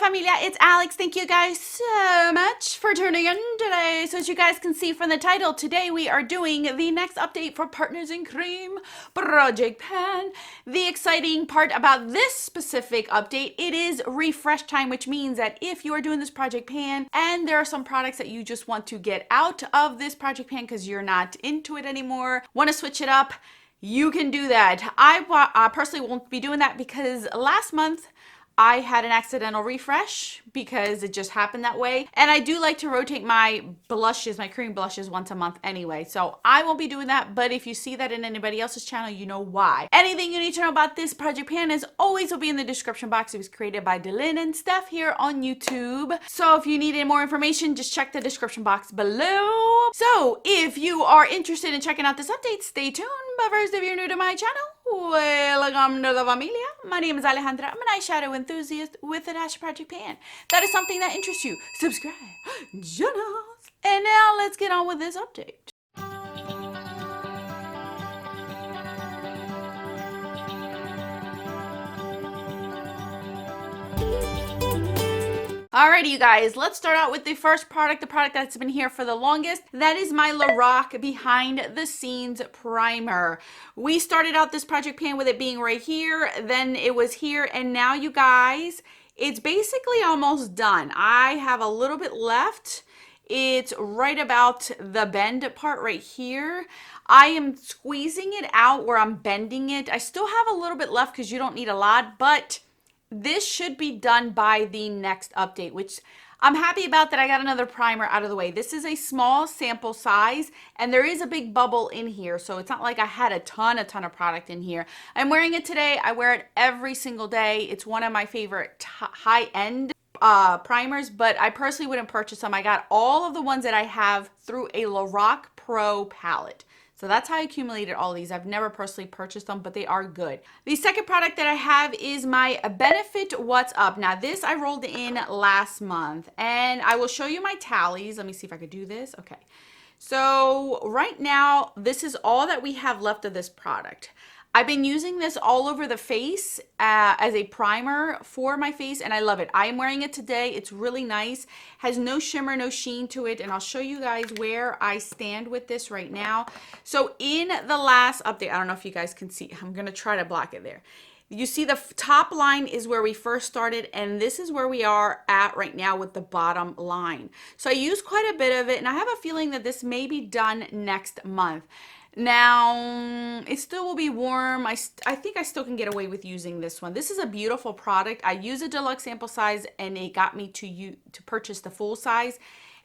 familia, it's Alex. Thank you guys so much for tuning in today. So as you guys can see from the title, today we are doing the next update for Partners in Cream Project Pan. The exciting part about this specific update, it is refresh time, which means that if you are doing this Project Pan and there are some products that you just want to get out of this Project Pan because you're not into it anymore, want to switch it up, you can do that. I personally won't be doing that because last month I had an accidental refresh because it just happened that way. And I do like to rotate my blushes, my cream blushes once a month anyway. So I won't be doing that. But if you see that in anybody else's channel, you know why. Anything you need to know about this Project Pan as always will be in the description box. It was created by Dylan and Steph here on YouTube. So if you need any more information, just check the description box below. So if you are interested in checking out this update, stay tuned. But first, if you're new to my channel, welcome to the familia. My name is Alejandra. I'm an eyeshadow enthusiast with a dash of Project Pan. That is something that interests you. Subscribe, join us. And now let's get on with this update. Alrighty, you guys, let's start out with the first product, the product that's been here for the longest. That is my Lorac Behind the Scenes Primer. We started out this Project Pan with it being right here, then it was here, and now you guys, it's basically almost done. I have a little bit left. It's right about the bend part right here. I am squeezing it out where I'm bending it. I still have a little bit left because you don't need a lot, but this should be done by the next update, which I'm happy about that I got another primer out of the way. This is a small sample size and there is a big bubble in here. So it's not like I had a ton of product in here. I'm wearing it today. I wear it every single day. It's one of my favorite high-end primers, but I personally wouldn't purchase them. I got all of the ones that I have through a Lorac Pro palette. So that's how I accumulated all these. I've never personally purchased them, but they are good. The second product that I have is my Benefit What's Up. Now this I rolled in last month and I will show you my tallies. Let me see if I could do this. Okay. So right now, this is all that we have left of this product. I've been using this all over the face as a primer for my face and I love it. I am wearing it today. It's really nice. Has no shimmer, no sheen to it. And I'll show you guys where I stand with this right now. So in the last update, I don't know if you guys can see. I'm going to try to block it there. You see the top line is where we first started and this is where we are at right now with the bottom line. So I used quite a bit of it and I have a feeling that this may be done next month. Now, it still will be warm. I think I still can get away with using this one. This is a beautiful product. I use a deluxe sample size and it got me to purchase the full size.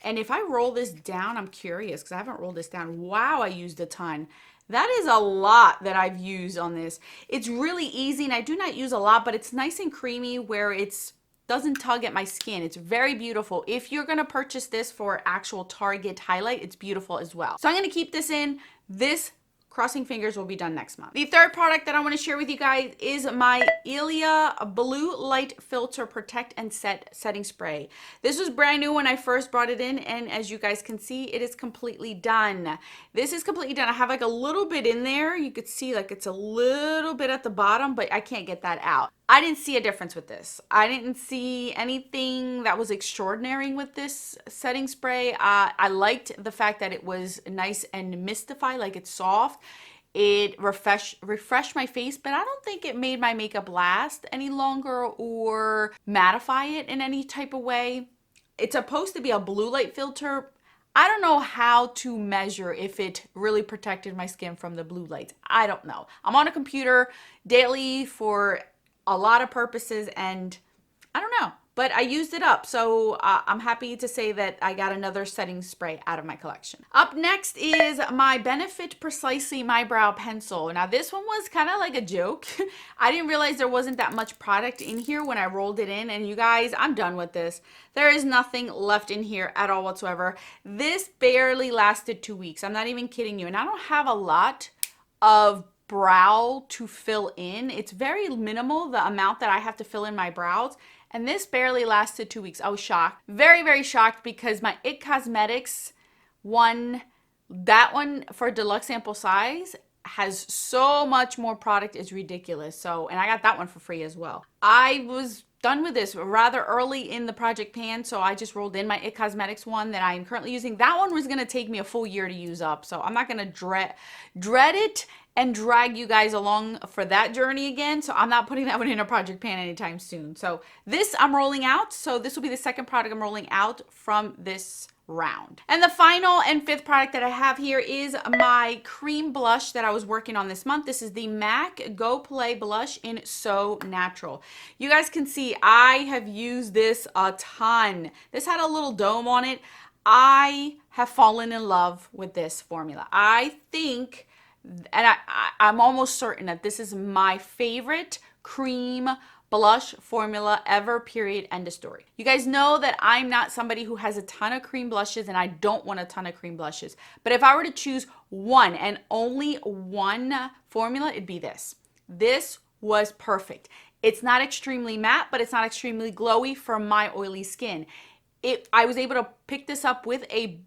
And if I roll this down, I'm curious because I haven't rolled this down. Wow, I used a ton. That is a lot that I've used on this. It's really easy and I do not use a lot, but it's nice and creamy where it's doesn't tug at my skin. It's very beautiful. If you're going to purchase this for actual Target highlight, it's beautiful as well. So I'm going to keep this in. This, crossing fingers, will be done next month. The third product that I want to share with you guys is my Ilia Blue Light Filter Protect and Set Setting Spray. This was brand new when I first brought it in, and as you guys can see, it is completely done. This is completely done. I have like a little bit in there. You could see like it's a little bit at the bottom, but I can't get that out. I didn't see a difference with this. I didn't see anything that was extraordinary with this setting spray. I liked the fact that it was nice and mistified, like it's soft. It refreshed my face, but I don't think it made my makeup last any longer or mattify it in any type of way. It's supposed to be a blue light filter. I don't know how to measure if it really protected my skin from the blue lights. I don't know. I'm on a computer daily for a lot of purposes and I don't know, but I used it up. So I'm happy to say that I got another setting spray out of my collection. Up next is my Benefit Precisely My Brow Pencil. Now this one was kind of like a joke. I didn't realize there wasn't that much product in here when I rolled it in, and you guys, I'm done with this. There is nothing left in here at all whatsoever. This barely lasted 2 weeks. I'm not even kidding you. And I don't have a lot of brow to fill in. It's very minimal, the amount that I have to fill in my brows, and this barely lasted 2 weeks. I was shocked, very shocked, because my IT Cosmetics one, that one for deluxe sample size has so much more product, it's ridiculous. So, and I got that one for free as well. I was done with this rather early in the project pan, so I just rolled in my It Cosmetics one that I am currently using. That one was going to take me a full year to use up, so I'm not going to dread it and drag you guys along for that journey again. So I'm not putting that one in a project pan anytime soon. So this I'm rolling out. So this will be the second product I'm rolling out from this round. And the final and fifth product that I have here is my cream blush that I was working on this month. This is the MAC Go Play blush in So Natural. You guys can see I have used this a ton. This had a little dome on it. I have fallen in love with this formula. I think, and I'm almost certain that this is my favorite cream blush formula ever, period, end of story. You guys know that I'm not somebody who has a ton of cream blushes, and I don't want a ton of cream blushes. But if I were to choose one and only one formula, it'd be this. This was perfect. It's not extremely matte, but it's not extremely glowy for my oily skin. I was able to pick this up with a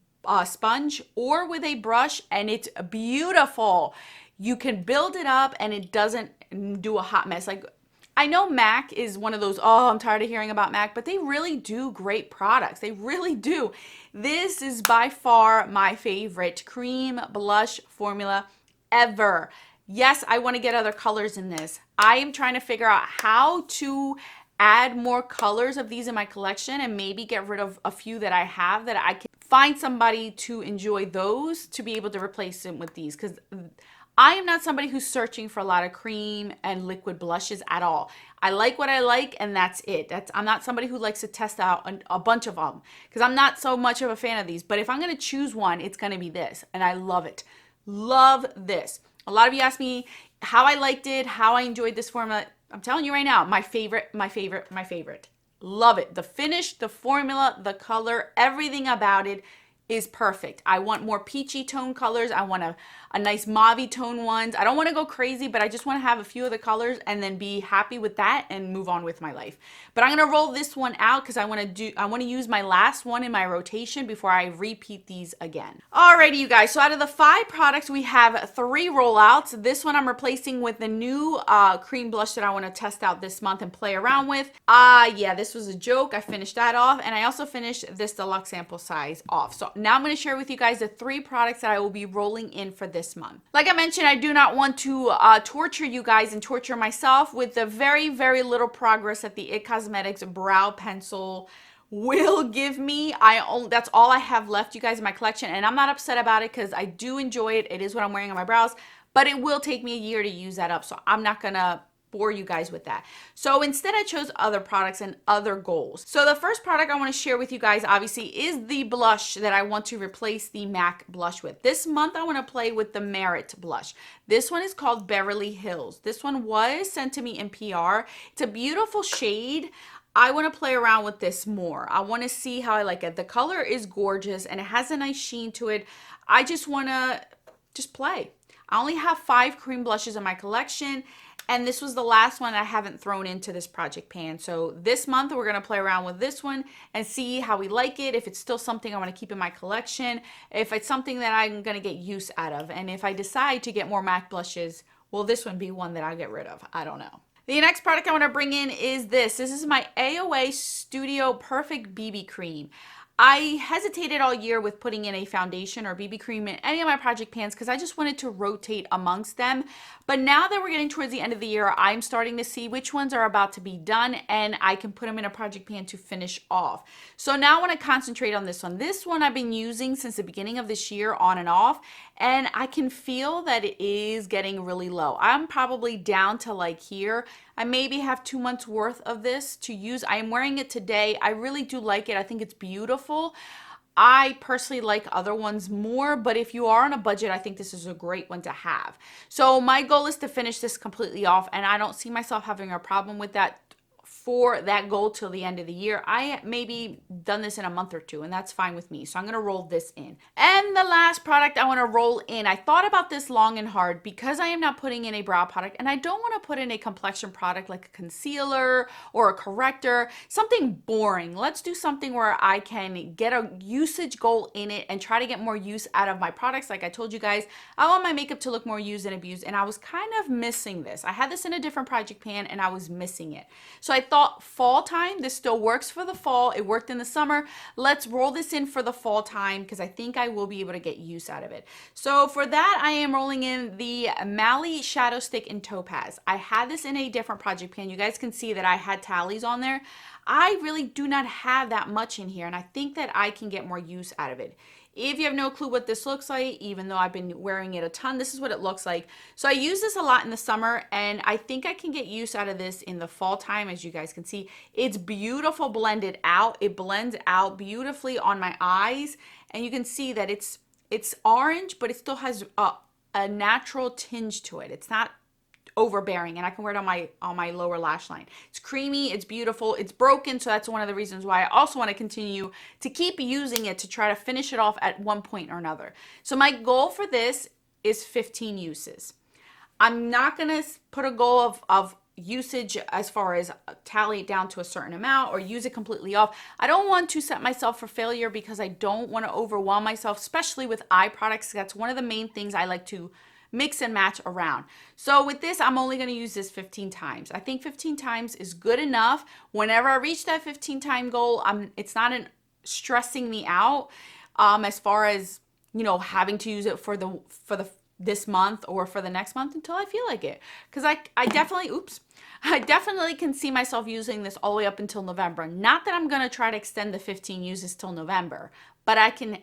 sponge or with a brush, and it's beautiful. You can build it up and it doesn't do a hot mess. Like, I know MAC is one of those, oh, I'm tired of hearing about MAC, but they really do great products. They really do. This is by far my favorite cream blush formula ever. Yes, I want to get other colors in this. I am trying to figure out how to add more colors of these in my collection and maybe get rid of a few that I have, that I can find somebody to enjoy those to be able to replace them with these, because I am not somebody who's searching for a lot of cream and liquid blushes at all. I like what I like, and that's it. I'm not somebody who likes to test out a bunch of them, because I'm not so much of a fan of these. But if I'm going to choose one, it's going to be this, and I love it. Love this. A lot of you asked me how I liked it, how I enjoyed this formula. I'm telling you right now, my favorite, my favorite, my favorite. Love it. The finish, the formula, the color, everything about it is perfect. I want more peachy tone colors. I want a nice mauve tone ones. I don't want to go crazy, but I just want to have a few of the colors and then be happy with that and move on with my life. But I'm going to roll this one out because I want to use my last one in my rotation before I repeat these again. Alrighty, you guys. So out of the 5 products, we have 3 rollouts. This one I'm replacing with the new cream blush that I want to test out this month and play around with. Yeah, this was a joke. I finished that off, and I also finished this deluxe sample size off. So now I'm going to share with you guys the 3 products that I will be rolling in for this month. Like I mentioned, I do not want to torture you guys and torture myself with the very, very little progress that the It Cosmetics brow pencil will give me. That's all I have left, you guys, in my collection, and I'm not upset about it because I do enjoy it. It is what I'm wearing on my brows, but it will take me a year to use that up, so I'm not gonna bore you guys with that. So instead I chose other products and other goals. So the first product I want to share with you guys obviously is the blush that I want to replace the MAC blush with. This month I want to play with the Merit blush. This one is called Beverly Hills. This one was sent to me in PR. It's a beautiful shade. I want to play around with this more. I want to see how I like it. The color is gorgeous and it has a nice sheen to it. I just want to play. I only have 5 cream blushes in my collection, and this was the last one I haven't thrown into this project pan. So this month we're going to play around with this one and see how we like it, if it's still something I want to keep in my collection, if it's something that I'm going to get use out of, and if I decide to get more MAC blushes, will this one be one that I'll get rid of? I don't know. The next product I want to bring in is this. This is my AOA Studio Perfect BB Cream. I hesitated all year with putting in a foundation or BB cream in any of my project pans because I just wanted to rotate amongst them. But now that we're getting towards the end of the year, I'm starting to see which ones are about to be done and I can put them in a project pan to finish off. So now I want to concentrate on this one. This one I've been using since the beginning of this year on and off, and I can feel that it is getting really low. I'm probably down to like here. I maybe have 2 months worth of this to use. I am wearing it today. I really do like it. I think it's beautiful. I personally like other ones more, but if you are on a budget, I think this is a great one to have. So my goal is to finish this completely off, and I don't see myself having a problem with that for that goal till the end of the year. I maybe done this in a month or 2, and that's fine with me. So I'm going to roll this in. And the last product I want to roll in, I thought about this long and hard because I am not putting in a brow product, and I don't want to put in a complexion product like a concealer or a corrector, something boring. Let's do something where I can get a usage goal in it and try to get more use out of my products. Like I told you guys, I want my makeup to look more used and abused, and I was kind of missing this. I had this in a different project pan and I was missing it. So I thought fall time, this still works for the fall. It worked in the summer. Let's roll this in for the fall time because I think I will be able to get use out of it. So for that, I am rolling in the Mali Shadow Stick in Topaz. I had this in a different project pan. You guys can see that I had tallies on there. I really do not have that much in here, and I think that I can get more use out of it. If you have no clue what this looks like, even though I've been wearing it a ton, this is what it looks like. So I use this a lot in the summer, and I think I can get use out of this in the fall time. As you guys can see, it's beautiful blended out. It blends out beautifully on my eyes, and you can see that it's orange, but it still has a natural tinge to it. It's not overbearing, and I can wear it on my lower lash line. It's creamy, it's beautiful, it's broken, so that's one of the reasons why I also want to continue to keep using it to try to finish it off at one point or another. So my goal for this is 15 uses. I'm not going to put a goal of usage as far as tally it down to a certain amount or use it completely off. I don't want to set myself for failure because I don't want to overwhelm myself, especially with eye products. That's one of the main things I like to mix and match around. So with this, I'm only going to use this 15 times. I think 15 times is good enough. Whenever I reach that 15 time goal, it's not stressing me out as far as, you know, having to use it for this month or for the next month until I feel like it. Because I definitely can see myself using this all the way up until November. Not that I'm going to try to extend the 15 uses till November, but I can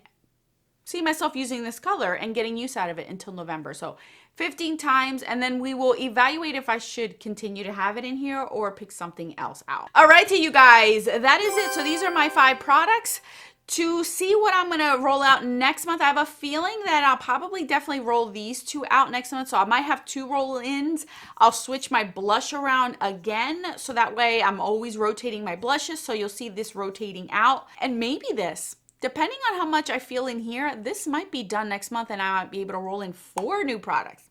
see myself using this color and getting use out of it until November. So 15 times, and then we will evaluate if I should continue to have it in here or pick something else out. All right, you guys, that is it. So these are my 5 products. To see what I'm going to roll out next month, I have a feeling that I'll probably definitely roll these 2 out next month. So I might have 2 roll-ins. I'll switch my blush around again, so that way I'm always rotating my blushes. So you'll see this rotating out, and maybe this. Depending on how much I feel in here, this might be done next month and I might be able to roll in 4 new products.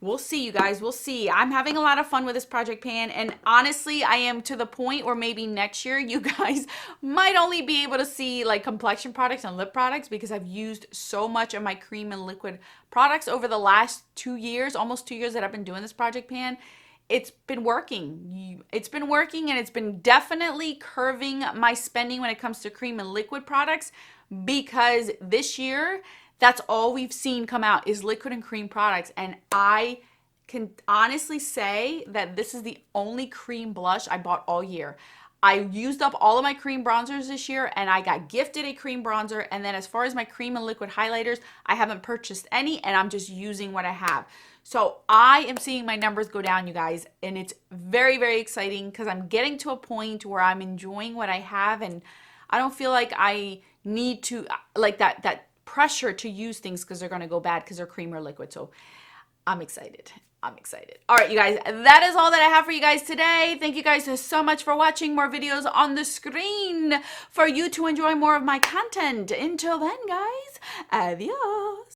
We'll see, you guys. We'll see. I'm having a lot of fun with this project pan, and honestly, I am to the point where maybe next year you guys might only be able to see like complexion products and lip products because I've used so much of my cream and liquid products over the last 2 years, almost 2 years that I've been doing this project pan. It's been working. It's been working, and it's been definitely curving my spending when it comes to cream and liquid products, because this year, that's all we've seen come out is liquid and cream products. And I can honestly say that this is the only cream blush I bought all year. I used up all of my cream bronzers this year, and I got gifted a cream bronzer. And then as far as my cream and liquid highlighters, I haven't purchased any, and I'm just using what I have. So I am seeing my numbers go down, you guys, and it's very, very exciting because I'm getting to a point where I'm enjoying what I have, and I don't feel like I need to, like that pressure to use things because they're going to go bad because they're cream or liquid. So I'm excited. I'm excited. All right, you guys, that is all that I have for you guys today. Thank you guys so much for watching. More videos on the screen for you to enjoy more of my content. Until then, guys, adios.